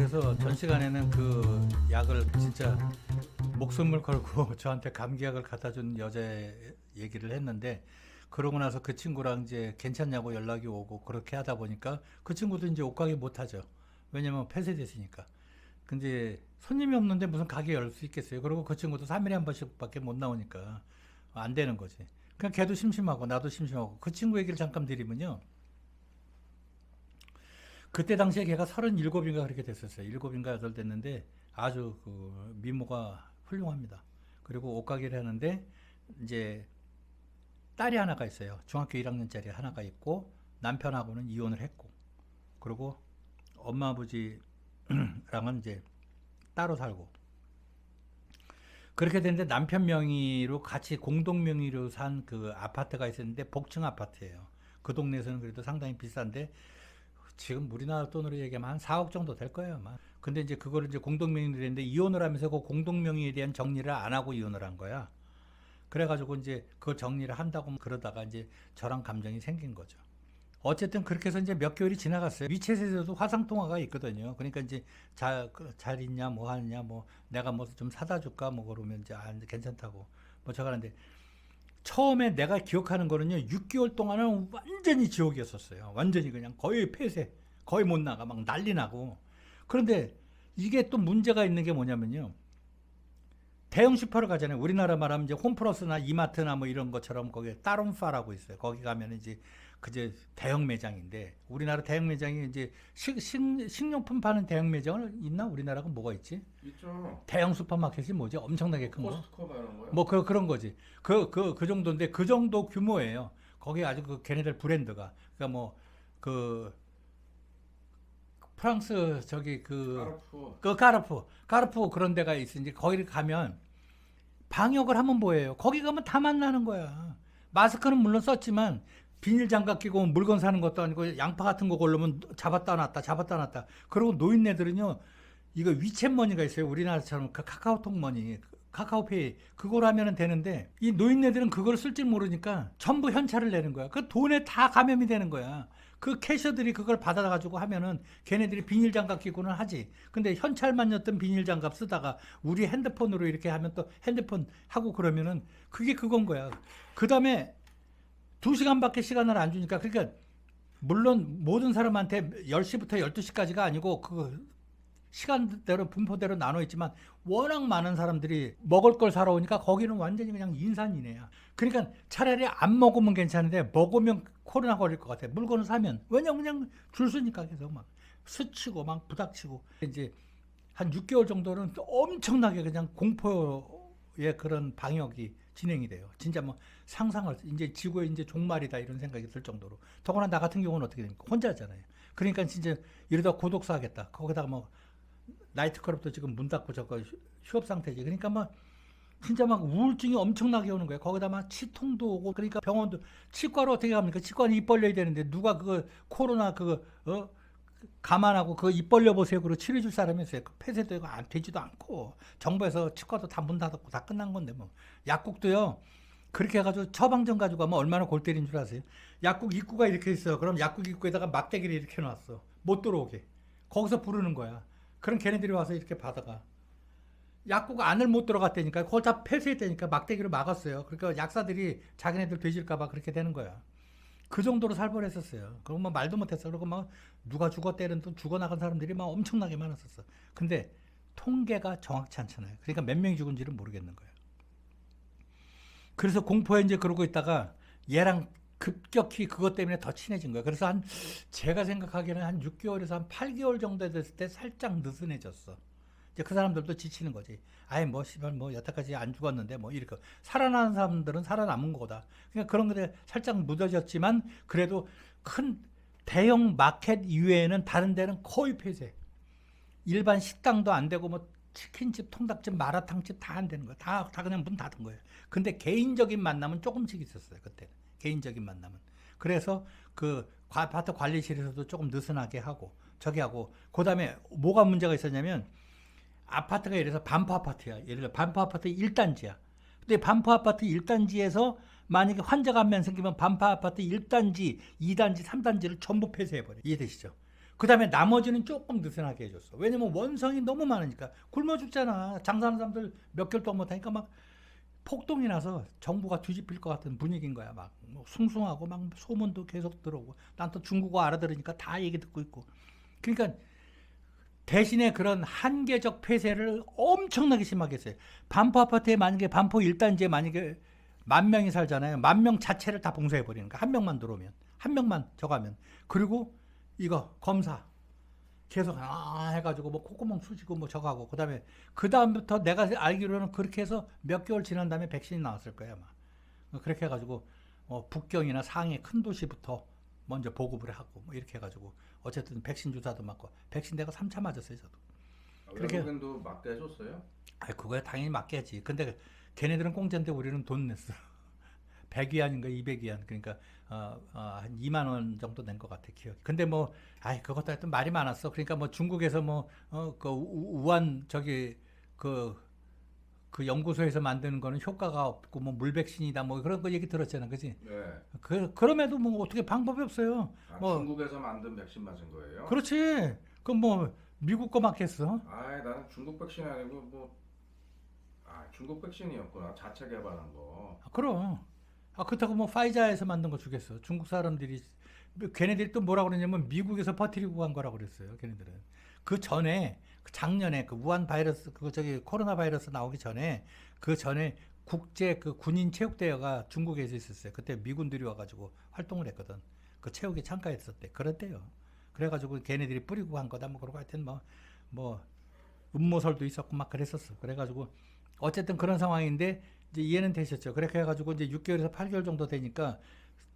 그래서 전 시간에는 그 약을 진짜 목숨을 걸고 저한테 감기약을 갖다 준 여자의 얘기를 했는데, 그러고 나서 그 친구랑 이제 괜찮냐고 연락이 오고 그렇게 하다 보니까 그 친구도 이제 옷가게 못 하죠. 왜냐면 폐쇄됐으니까. 근데 손님이 없는데 무슨 가게 열 수 있겠어요. 그리고 그 친구도 3일에 한 번씩밖에 못 나오니까 안 되는 거지. 그냥 걔도 심심하고 나도 심심하고. 그 친구 얘기를 잠깐 드리면요. 그때 당시에 걔가 37인가 그렇게 됐었어요. 7인가 8 됐는데 아주 그 미모가 훌륭합니다. 그리고 옷가게를 하는데 이제 딸이 하나가 있어요. 중학교 1학년짜리 하나가 있고, 남편하고는 이혼을 했고, 그리고 엄마 아버지랑은 이제 따로 살고, 그렇게 됐는데 남편 명의로 같이 공동 명의로 산 그 아파트가 있었는데 복층 아파트예요. 그 동네에서는 그래도 상당히 비싼데 지금 우리나라 돈으로 얘기하면 한 4억 정도 될 거예요, 아마. 근데 이제 그거를 이제 공동 명의로 했는데 이혼을 하면서 그 공동 명의에 대한 정리를 안 하고 이혼을 한 거야. 그래가지고 이제 그 정리를 한다고 그러다가 이제 저랑 감정이 생긴 거죠. 어쨌든 그렇게 해서 이제 몇 개월이 지나갔어요. 위챗에서도 화상 통화가 있거든요. 그러니까 이제 잘 있냐, 뭐 하느냐, 뭐 내가 뭐 좀 사다 줄까, 뭐 그러면 이제 괜찮다고 뭐 저가 하는데, 처음에 내가 기억하는 거는요, 6개월 동안은 완전히 지옥이었었어요. 완전히 그냥 거의 폐쇄, 거의 못 나가, 막 난리 나고. 그런데 이게 또 문제가 있는 게 뭐냐면요, 대형 슈퍼를 가잖아요. 우리나라 말하면 이제 홈플러스나 이마트나 뭐 이런 것처럼 거기에 따옴파라고 있어요. 거기 가면 이제 그제 대형 매장인데, 우리나라 대형 매장이 이제 식료품 파는 대형 매장은 있나? 우리나라가 뭐가 있지? 있죠. 대형 슈퍼마켓이 뭐지? 엄청나게 큰 거. 코스트코 말하는 거야. 뭐 그런 거지. 그 정도인데 그 정도 규모예요. 거기 아주 그 걔네들 브랜드가. 그러니까 뭐 그 프랑스 저기 그 까르푸 그런 데가 있으니 거기를 가면 방역을 하면 뭐예요? 거기 가면 다 만나는 거야. 마스크는 물론 썼지만 비닐 장갑 끼고 물건 사는 것도 아니고 양파 같은 거 고르면 잡았다 놨다. 그리고 노인네들은요, 이거 위챗머니가 있어요. 우리나라처럼 그 카카오톡 머니, 카카오페이, 그걸 하면 되는데 이 노인네들은 그걸 쓸 줄 모르니까 전부 현찰을 내는 거야. 그 돈에 다 감염이 되는 거야. 그 캐셔들이 그걸 받아가지고 하면은 걔네들이 비닐 장갑 끼고는 하지. 근데 현찰만 였던 비닐 장갑 쓰다가 우리 핸드폰으로 이렇게 하면 또 핸드폰 하고 그러면은 그게 그건 거야. 그 다음에 2시간밖에 시간을 안 주니까, 그러니까 물론 모든 사람한테 10시부터 12시까지가 아니고 그 시간대로 분포대로 나눠 있지만 워낙 많은 사람들이 먹을 걸 사러 오니까 거기는 완전히 그냥 인산이네요. 그러니까 차라리 안 먹으면 괜찮은데 먹으면 코로나 걸릴 것 같아. 물건을 사면. 왜냐면 그냥 줄 서니까 계속 막 스치고 막 부닥치고. 이제 한 6개월 정도는 엄청나게 그냥 공포의 그런 방역이 진행이 돼요. 진짜 뭐 상상을, 이제 지구의 이제 종말이다 이런 생각이 들 정도로. 더구나 나 같은 경우는 어떻게 됩니까? 혼자잖아요. 그러니까 진짜 이러다 고독사 하겠다. 거기다가 뭐 나이트클럽도 지금 문 닫고 저거 휴업 상태지. 그러니까 막 진짜 막 우울증이 엄청나게 오는 거예요. 거기다 막 치통도 오고. 그러니까 병원도, 치과로 어떻게 갑니까? 치과는 입 벌려야 되는데 누가 그거 코로나 그거 감안하고 그거 입 벌려 보세요. 그리고 치료해 줄 사람이 있어요. 그 폐쇄도 이거 안 되지도 않고, 정부에서 치과도 다 문 닫았고 다 끝난 건데 뭐. 약국도요, 그렇게 해가지고 처방전 가지고 가면 얼마나 골 때린 줄 아세요? 약국 입구가 이렇게 있어. 그럼 약국 입구에다가 막대기를 이렇게 놨어. 못 들어오게. 거기서 부르는 거야. 그럼 걔네들이 와서 이렇게 받아가. 약국 안을 못 들어갔다니까. 그걸 다 폐쇄했다니까. 막대기로 막았어요. 그러니까 약사들이 자기네들 되질까봐 그렇게 되는 거야. 그 정도로 살벌했었어요. 그럼 뭐 말도 못했어. 그리고 막 누가 죽었대는 또 죽어나간 사람들이 막 엄청나게 많았었어. 근데 통계가 정확치 않잖아요. 그러니까 몇 명이 죽은지를 모르겠는 거예요. 그래서 공포에 이제 그러고 있다가 얘랑 급격히 그것 때문에 더 친해진 거야. 그래서 제가 생각하기에는 한 6개월에서 한 8개월 정도 됐을 때 살짝 느슨해졌어. 이제 그 사람들도 지치는 거지. 아이 뭐 씨발 뭐 여태까지 안 죽었는데 뭐 이렇게 살아나는 사람들은 살아남은 거다. 그러니까 그런 것에 살짝 묻어졌지만 그래도 큰 대형 마켓 이외에는 다른 데는 거의 폐쇄. 일반 식당도 안 되고 뭐 치킨집, 통닭집, 마라탕집 다 안 되는 거야. 다 그냥 문 닫은 거예요. 근데 개인적인 만남은 조금씩 있었어요. 그때는. 개인적인 만남은. 그래서 그 아파트 관리실에서도 조금 느슨하게 하고 저기 하고, 그 다음에 뭐가 문제가 있었냐면, 아파트가 예를 들어서 반포 아파트야. 예를 들어 반포 아파트 1단지야. 근데 반포 아파트 1단지에서 만약에 환자가 한 명 생기면 반포 아파트 1단지, 2단지, 3단지를 전부 폐쇄해버려. 이해되시죠? 그다음에 나머지는 조금 느슨하게 해줬어. 왜냐면 원성이 너무 많으니까 굶어 죽잖아. 장사하는 사람들 몇 개월 동안 못하니까 막 폭동이 나서 정부가 뒤집힐 것 같은 분위기인 거야. 막뭐 숭숭하고 막 소문도 계속 들어오고 난 또 중국어 알아들으니까 다 얘기 듣고 있고. 그러니까 대신에 그런 한계적 폐쇄를 엄청나게 심하게 했어요. 반포 아파트에 만약에 반포 1단지에 만약에 10,000명이 살잖아요. 10,000명 자체를 다 봉쇄해 버리는 거야. 한 명만 들어오면, 한 명만 저가면. 그리고 이거 검사 계속 해가지고 뭐 콧구멍 수지고 뭐 저가고 그 다음부터 내가 알기로는 그렇게 해서 몇 개월 지난 다음에 백신이 나왔을 거야 아마. 그렇게 해가지고 북경이나 상해 큰 도시부터 먼저 보급을 하고 뭐 이렇게 해가지고 어쨌든 백신 주사도 맞고 백신 내가 3차 맞았어요 저도. 그렇게 외국인도 맞게 해줬어요? 그거야 당연히 맞게하지. 근데 걔네들은 공짜인데 우리는 돈 냈어. 100위안인가 200위안 그러니까 한 2만 원 정도 낸 것 같아 기억이. 근데 뭐 그것도 하여튼 말이 많았어. 그러니까 뭐 중국에서 그 우한 저기 그 연구소에서 만드는 거는 효과가 없고 뭐 물백신이다 뭐 그런 거 얘기 들었잖아, 그지? 네. 그럼에도 뭐 어떻게 방법이 없어요. 뭐 중국에서 만든 백신 맞은 거예요? 그렇지. 그럼 뭐 미국 거 맞겠어? 나는 중국 백신이 아니고 중국 백신이었구나. 자체 개발한 거. 그럼. 그렇다고 뭐 파이자에서 만든 거 주겠어. 중국 사람들이 걔네들이 또 뭐라 그러냐면 미국에서 퍼뜨리고 간 거라고 그랬어요. 걔네들은. 그 전에 작년에 그 우한 바이러스 저기 코로나 바이러스 나오기 전에 그 전에 국제 그 군인 체육대회가 중국에서 있었어요. 그때 미군들이 와가지고 활동을 했거든. 그 체육에 참가했었대. 그랬대요. 그래가지고 걔네들이 뿌리고 간 거다 뭐 그러고 하여튼 뭐 음모설도 있었고 막 그랬었어. 그래가지고 어쨌든 그런 상황인데 이제 이해는 되셨죠. 그렇게 해가지고 이제 6개월에서 8개월 정도 되니까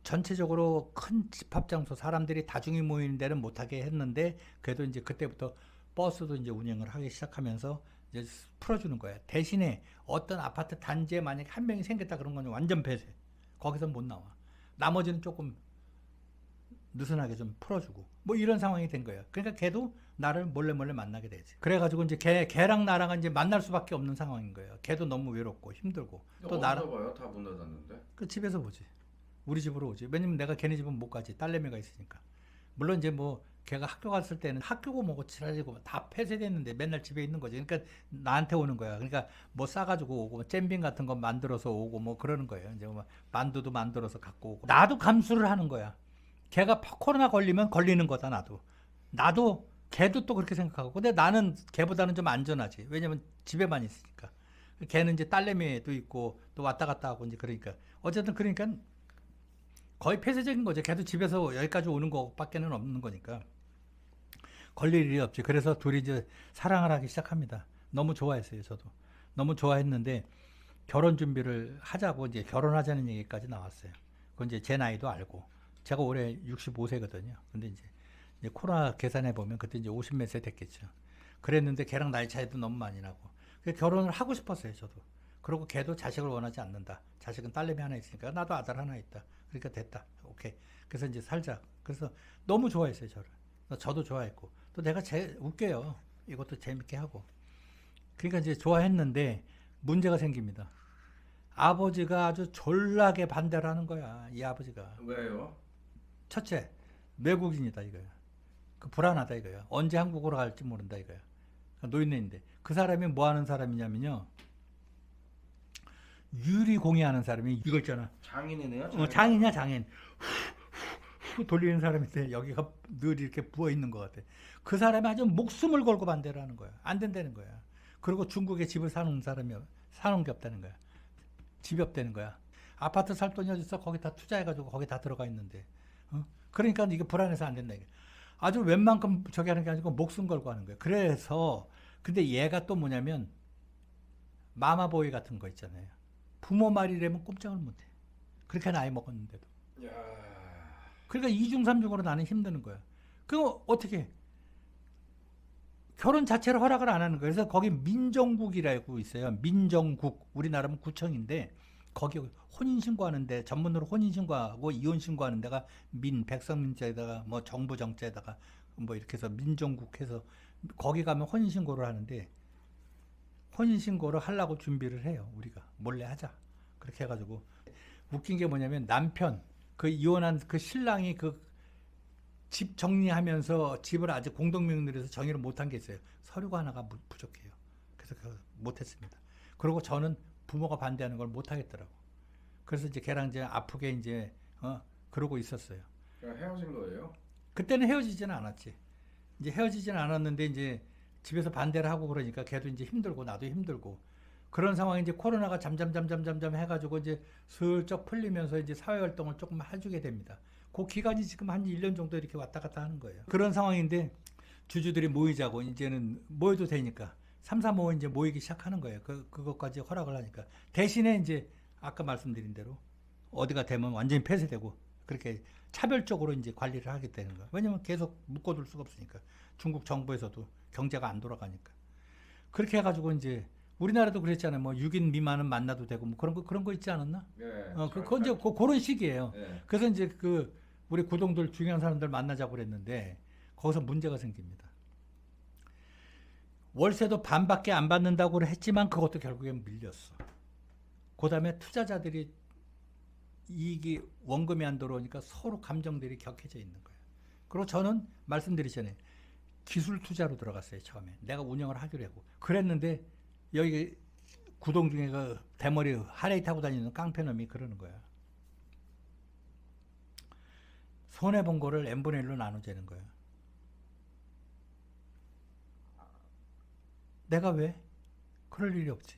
전체적으로 큰 집합 장소 사람들이 다중이 모이는 데는 못하게 했는데 그래도 이제 그때부터 버스도 이제 운영을 하기 시작하면서 이제 풀어주는 거야. 대신에 어떤 아파트 단지에 만약에 한 명이 생겼다 그런 건 완전 폐쇄. 거기서 못 나와. 나머지는 조금 느슨하게 좀 풀어주고 뭐 이런 상황이 된 거예요. 그러니까 걔도 나를 몰래 만나게 되지. 그래가지고 이제 걔랑 나랑 이제 만날 수밖에 없는 상황인 거예요. 걔도 너무 외롭고 힘들고 또 나랑 봐요. 다 문 닫았는데. 그 집에서 보지. 우리 집으로 오지. 왜냐면 내가 걔네 집은 못 가지. 딸내미가 있으니까. 물론 이제 뭐 걔가 학교 갔을 때는 학교고 뭐고 지랄이고 다 폐쇄됐는데 맨날 집에 있는 거지. 그러니까 나한테 오는 거야. 그러니까 뭐 싸가지고 오고 뭐 잼빙 같은 거 만들어서 오고 뭐 그러는 거예요. 이제 뭐 만두도 만들어서 갖고 오고. 나도 감수를 하는 거야. 걔가 코로나 걸리면 걸리는 거다 나도 걔도 또 그렇게 생각하고. 근데 나는 걔보다는 좀 안전하지. 왜냐면 집에만 있으니까. 걔는 이제 딸내미도 있고 또 왔다 갔다 하고 이제 그러니까 어쨌든 그러니까 거의 폐쇄적인 거죠. 걔도 집에서 여기까지 오는 거밖에는 없는 거니까 걸릴 일이 없지. 그래서 둘이 이제 사랑을 하기 시작합니다. 너무 좋아했어요. 저도 너무 좋아했는데 결혼 준비를 하자고 이제 결혼하자는 얘기까지 나왔어요. 그건 이제 제 나이도 알고 제가 올해 65세거든요. 근데 이제 코로나 계산해 보면 그때 이제 50몇 세 됐겠죠. 그랬는데 걔랑 나이 차이도 너무 많이 나고 결혼을 하고 싶었어요. 저도. 그리고 걔도 자식을 원하지 않는다. 자식은 딸내미 하나 있으니까 나도 아들 하나 있다. 그러니까 됐다. 오케이. 그래서 이제 살자. 그래서 너무 좋아했어요. 저를. 저도 좋아했고 또 내가 웃겨요. 이것도 재밌게 하고. 그러니까 이제 좋아했는데 문제가 생깁니다. 아버지가 아주 졸라게 반대를 하는 거야. 이 아버지가. 왜요? 첫째, 외국인이다 이거야. 불안하다 이거야. 언제 한국으로 갈지 모른다 이거야. 노인네인데 그 사람이 뭐 하는 사람이냐면요. 유리 공예하는 사람이 이거 있잖아. 장인이네요. 장인이야 장인. 후 돌리는 사람인데 여기가 늘 이렇게 부어 있는 것 같아. 그 사람이 아주 목숨을 걸고 반대를 하는 거야. 안 된다는 거야. 그리고 중국에 집을 사는 사람이 사는 게 없다는 거야. 집이 없다는 거야. 아파트 살 돈이 어딨어? 거기 다 투자해가지고 거기 다 들어가 있는데. 그러니까 이게 불안해서 안 된다 이게. 아주 웬만큼 저기 하는 게 아니고 목숨 걸고 하는 거예요. 그래서 근데 얘가 또 뭐냐면 마마보이 같은 거 있잖아요. 부모 말이라면 꼼짝을 못해. 그렇게 나이 먹었는데도. 야. 그러니까 이중삼중으로 나는 힘드는 거야. 그거 어떻게 해? 결혼 자체를 허락을 안 하는 거예요. 그래서 거기 민정국이라고 있어요. 민정국. 우리나라는 구청인데 거기 혼인신고하는데 전문으로 혼인신고하고 이혼신고하는 데가 백성민자에다가 뭐 정부정자에다가 뭐 이렇게 해서 민정국해서 거기 가면 혼인신고를 하는데 혼인신고를 하려고 준비를 해요. 우리가 몰래 하자. 그렇게 해가지고 웃긴 게 뭐냐면 남편 그 이혼한 그 신랑이 그 집 정리하면서 집을 아직 공동명의로 정의를 못한 게 있어요. 서류가 하나가 부족해요. 그래서 못했습니다. 그리고 저는 부모가 반대하는 걸 못하겠더라고. 그래서 이제 걔랑 이제 아프게 이제 그러고 있었어요. 그냥 헤어진 거예요? 그때는 헤어지지는 않았지. 이제 헤어지지는 않았는데 이제 집에서 반대를 하고 그러니까 걔도 이제 힘들고 나도 힘들고 그런 상황에 이제 코로나가 잠잠 해가지고 이제 슬쩍 풀리면서 이제 사회활동을 조금 해주게 됩니다. 그 기간이 지금 한 1년 정도 이렇게 왔다 갔다 하는 거예요. 그런 상황인데 주주들이 모이자고 이제는 모여도 되니까 3, 4, 5 이제 모이기 시작하는 거예요. 그것까지 허락을 하니까. 대신에 이제 아까 말씀드린 대로 어디가 되면 완전히 폐쇄되고 그렇게 차별적으로 이제 관리를 하게 되는 거예요. 왜냐면 계속 묶어둘 수가 없으니까. 중국 정부에서도 경제가 안 돌아가니까. 그렇게 해가지고 이제 우리나라도 그랬잖아요. 뭐 6인 미만은 만나도 되고 뭐 그런 거 있지 않았나? 네. 그건 이제 그런 식이에요. 네. 그래서 이제 우리 구동들 중요한 사람들 만나자고 그랬는데 거기서 문제가 생깁니다. 월세도 반밖에 안 받는다고 했지만 그것도 결국엔 밀렸어. 그 다음에 투자자들이 이익이 원금이 안 들어오니까 서로 감정들이 격해져 있는 거예요. 그리고 저는 말씀드리잖아요. 기술 투자로 들어갔어요. 처음에. 내가 운영을 하기로 하고. 그랬는데 여기 구동 중에 그 대머리 하레이 타고 다니는 깡패놈이 그러는 거야. 손해본 거를 n분의 1로 나눠재는 거야. 내가 왜? 그럴 일이 없지.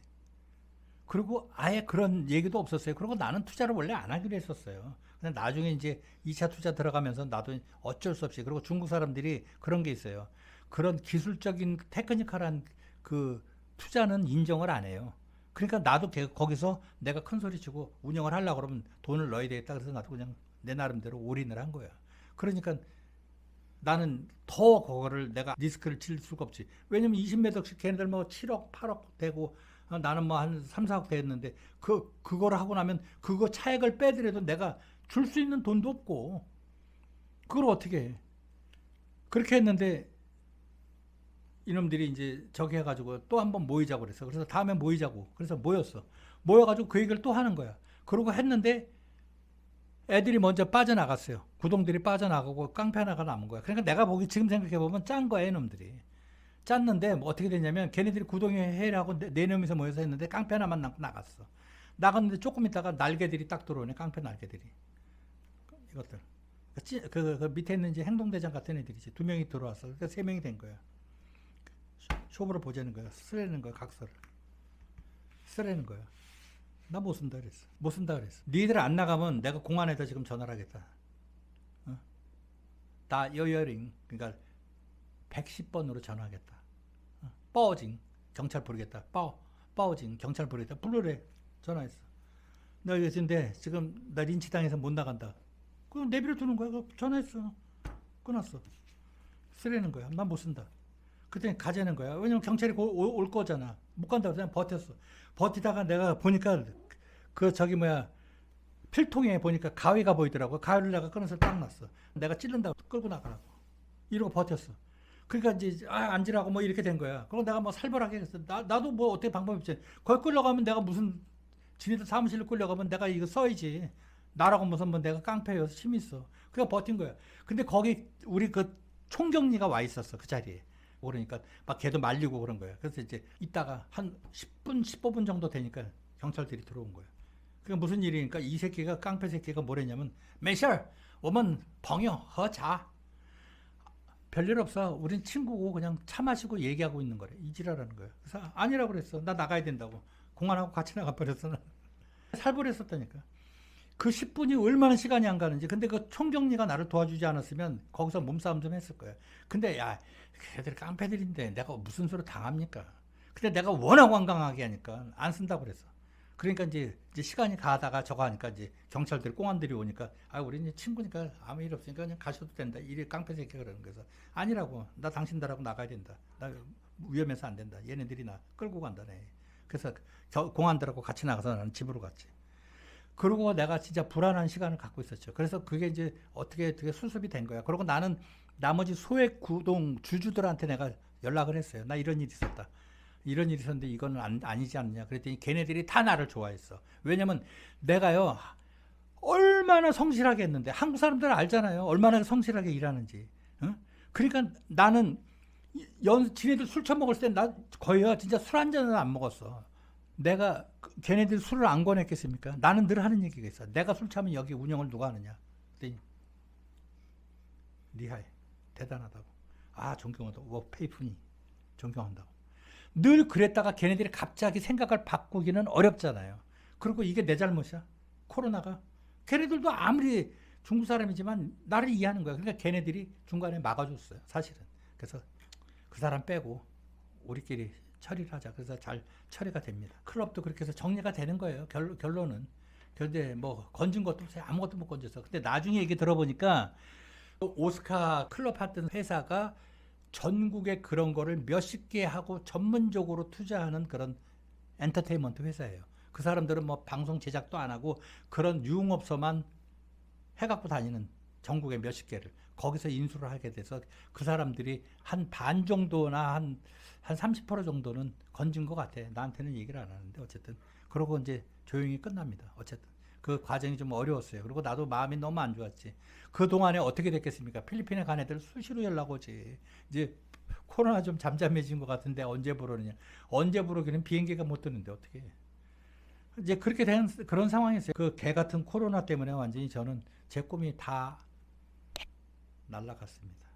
그리고 아예 그런 얘기도 없었어요. 그리고 나는 투자를 원래 안 하기로 했었어요. 근데 나중에 이제 2차 투자 들어가면서 나도 어쩔 수 없이. 그리고 중국 사람들이 그런 게 있어요. 그런 기술적인 테크니컬한 그 투자는 인정을 안 해요. 그러니까 나도 거기서 내가 큰 소리 치고 운영을 하려고 그러면 돈을 넣어야 되겠다. 그래서 나도 그냥 내 나름대로 올인을 한 거야. 그러니까 나는 더 그거를 내가 리스크를 질 수가 없지. 왜냐면 20몇 억씩 걔네들 뭐 7억, 8억 되고 나는 뭐 한 3, 4억 됐는데 그거를 하고 나면 그거 차액을 빼더라도 내가 줄 수 있는 돈도 없고 그걸 어떻게 해. 그렇게 했는데 이놈들이 이제 저기 해가지고 또 한번 모이자고 그랬어. 그래서 다음에 모이자고. 그래서 모였어. 모여가지고 그 얘기를 또 하는 거야. 그러고 했는데 애들이 먼저 빠져나갔어요. 구동들이 빠져나가고 깡패 하나가 남은 거야. 그러니까 내가 지금 생각해보면 짠 거야, 이놈들이. 짰는데 뭐 어떻게 됐냐면 걔네들이 구동회 회의를 하고 네 놈이서 모여서 했는데 깡패 하나만 남고 나갔어. 나갔는데 조금 있다가 날개들이 딱 들어오네. 깡패 날개들이. 이것들. 그 밑에 있는 이제 행동대장 같은 애들이지. 2명이 들어왔어. 그러니까 3명이 된 거야. 쇼부를 보자는 거야. 쓰라는 거야. 각서를. 쓰라는 거야. 나 못 쓴다 그랬어. 못 쓴다 그랬어. 니들 안 나가면 내가 공안에다 지금 전화를 하겠다. 다 여여링. 그러니까 110번으로 전화하겠다. 빠오징. 경찰 부르겠다. 빠오징. 경찰 부르겠다. 불러래. 전화했어. 나 근데 지금 나 린치당해서 못 나간다. 그럼 내비를 두는 거야. 전화했어. 끊었어. 쓰라는 거야. 난 못 쓴다. 그랬더니 가자는 거야. 왜냐면 경찰이 올 거잖아. 못 간다고 그냥 버텼어. 버티다가 내가 보니까 필통에 보니까 가위가 보이더라고. 가위를 내가 끊어서 딱 놨어. 내가 찌른다고 끌고 나가라고. 이러고 버텼어. 그러니까 이제 앉으라고 뭐 이렇게 된 거야. 그럼 내가 뭐 살벌하게 했어. 나도 뭐 어떻게 방법이 없지. 거기 끌려가면 내가 무슨 지네들 사무실로 끌려가면 내가 이거 써야지. 나라고 무슨 뭐 내가 깡패여서 힘이 있어. 그러니까 버틴 거야. 근데 거기 우리 그 총경리가 와 있었어. 그 자리에. 그러니까 막 걔도 말리고 그런 거야. 그래서 이제 이따가 한 10분, 15분 정도 되니까 경찰들이 들어온 거야. 그게 무슨 일이니까 이 새끼가 깡패 새끼가 뭐랬냐면 메셜, 오면 벙여 허자. 별일 없어. 우린 친구고 그냥 차 마시고 얘기하고 있는 거래. 이지라라는 거야. 그래서 아니라고 그랬어. 나 나가야 된다고. 공안하고 같이 나가버렸어. 살벌했었다니까. 그 10분이 얼마나 시간이 안 가는지. 근데 그 총경리가 나를 도와주지 않았으면 거기서 몸싸움 좀 했을 거야. 근데 야, 걔들 깡패들인데 내가 무슨 소리 당합니까? 근데 내가 워낙 완강하게 하니까 안 쓴다고 그랬어. 그러니까 이제 시간이 가다가 저거 하니까 이제 경찰들, 공안들이 오니까 우리 이제 친구니까 아무 일 없으니까 그냥 가셔도 된다. 이래 깡패 새끼가 그러는 거서 아니라고. 나 당신들하고 나가야 된다. 나 위험해서 안 된다. 얘네들이 나 끌고 간다네. 그래서 공안들하고 같이 나가서 나는 집으로 갔지. 그러고 내가 진짜 불안한 시간을 갖고 있었죠. 그래서 그게 이제 어떻게 수습이 된 거야. 그리고 나는 나머지 소액 구동 주주들한테 내가 연락을 했어요. 나 이런 일이 있었다. 이런 일이 있었는데 이거는 아니지 않느냐. 그랬더니 걔네들이 다 나를 좋아했어. 왜냐면 내가요, 얼마나 성실하게 했는데 한국 사람들은 알잖아요. 얼마나 성실하게 일하는지. 응? 그러니까 나는 지네들 술 처먹을 때 나 거의 진짜 술 한 잔은 안 먹었어. 내가 걔네들 술을 안 권했겠습니까? 나는 늘 하는 얘기가 있어. 내가 술 차면 여기 운영을 누가 하느냐? 그랬더니 리하이 대단하다고. 아 존경한다고. 뭐 페이프니 존경한다고. 늘 그랬다가 걔네들이 갑자기 생각을 바꾸기는 어렵잖아요. 그리고 이게 내 잘못이야. 코로나가. 걔네들도 아무리 중국 사람이지만 나를 이해하는 거야. 그러니까 걔네들이 중간에 막아줬어요. 사실은. 그래서 그 사람 빼고 우리끼리 처리를 하자. 그래서 잘 처리가 됩니다. 클럽도 그렇게 해서 정리가 되는 거예요. 결론은. 그런데 뭐 건진 것도 없어요. 아무것도 못 건졌어. 근데 나중에 얘기 들어보니까 오스카 클럽 하던 회사가 전국에 그런 거를 몇십 개 하고 전문적으로 투자하는 그런 엔터테인먼트 회사예요. 그 사람들은 뭐 방송 제작도 안 하고 그런 유흥업소만 해갖고 다니는 전국에 몇십 개를 거기서 인수를 하게 돼서 그 사람들이 한 반 정도나 한 30% 정도는 건진 것 같아. 나한테는 얘기를 안 하는데 어쨌든 그러고 이제 조용히 끝납니다. 어쨌든 그 과정이 좀 어려웠어요. 그리고 나도 마음이 너무 안 좋았지. 그 동안에 어떻게 됐겠습니까? 필리핀에 간 애들 수시로 연락 오지. 이제 코로나 좀 잠잠해진 것 같은데 언제 부르느냐. 언제 부르기는 비행기가 못 뜨는데 어떻게 해. 이제 그렇게 된 그런 상황이었어요. 그 개 같은 코로나 때문에 완전히 저는 제 꿈이 다 날아갔습니다.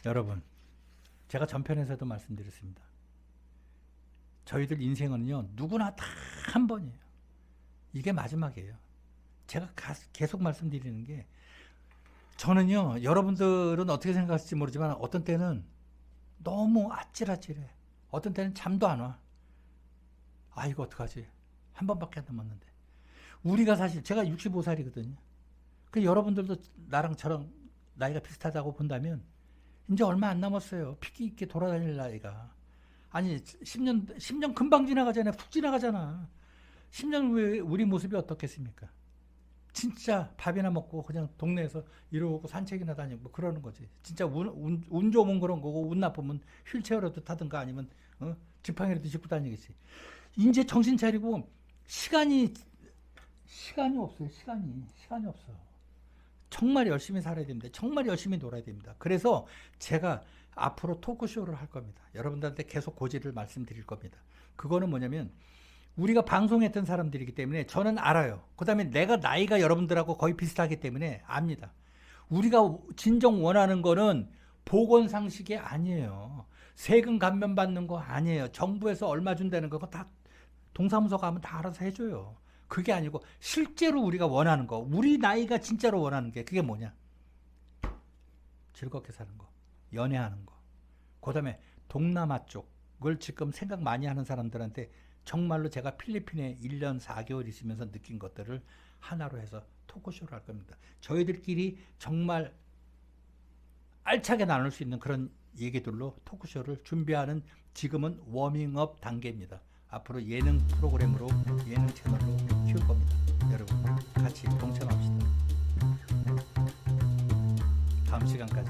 여러분, 제가 전편에서도 말씀드렸습니다. 저희들 인생은요, 누구나 다 한 번이에요. 이게 마지막이에요. 제가 계속 말씀드리는 게, 저는요, 여러분들은 어떻게 생각하실지 모르지만, 어떤 때는 너무 아찔아찔해. 어떤 때는 잠도 안 와. 아, 이거 어떡하지? 한 번밖에 안 남았는데. 우리가 사실, 제가 65살이거든요. 그 여러분들도 나랑 저랑 나이가 비슷하다고 본다면, 이제 얼마 안 남았어요. 피기 있게 돌아다닐 나이가. 아니 10년 금방 지나가잖아요. 푹 지나가잖아. 10년 후에 우리 모습이 어떻겠습니까? 진짜 밥이나 먹고 그냥 동네에서 이러고 산책이나 다니고 뭐 그러는 거지. 진짜 운 좋으면 그런 거고 운 나쁘면 휠체어라도 타든가 아니면 지팡이라도 짚고 다니겠지. 이제 정신 차리고 시간이 없어요. 시간이 없어. 정말 열심히 살아야 됩니다. 정말 열심히 놀아야 됩니다. 그래서 제가 앞으로 토크쇼를 할 겁니다. 여러분들한테 계속 고지를 말씀드릴 겁니다. 그거는 뭐냐면 우리가 방송했던 사람들이기 때문에 저는 알아요. 그 다음에 내가 나이가 여러분들하고 거의 비슷하기 때문에 압니다. 우리가 진정 원하는 거는 보건상식이 아니에요. 세금 감면 받는 거 아니에요. 정부에서 얼마 준다는 거 다 동사무소 가면 다 알아서 해줘요. 그게 아니고 실제로 우리가 원하는 거, 우리 나이가 진짜로 원하는 게 그게 뭐냐? 즐겁게 사는 거, 연애하는 거. 그 다음에 동남아 쪽을 지금 생각 많이 하는 사람들한테 정말로 제가 필리핀에 1년 4개월 있으면서 느낀 것들을 하나로 해서 토크쇼를 할 겁니다. 저희들끼리 정말 알차게 나눌 수 있는 그런 얘기들로 토크쇼를 준비하는 지금은 워밍업 단계입니다. 앞으로 예능 프로그램으로 예능 채널로 키울 겁니다. 여러분 같이 동참합시다. 다음 시간까지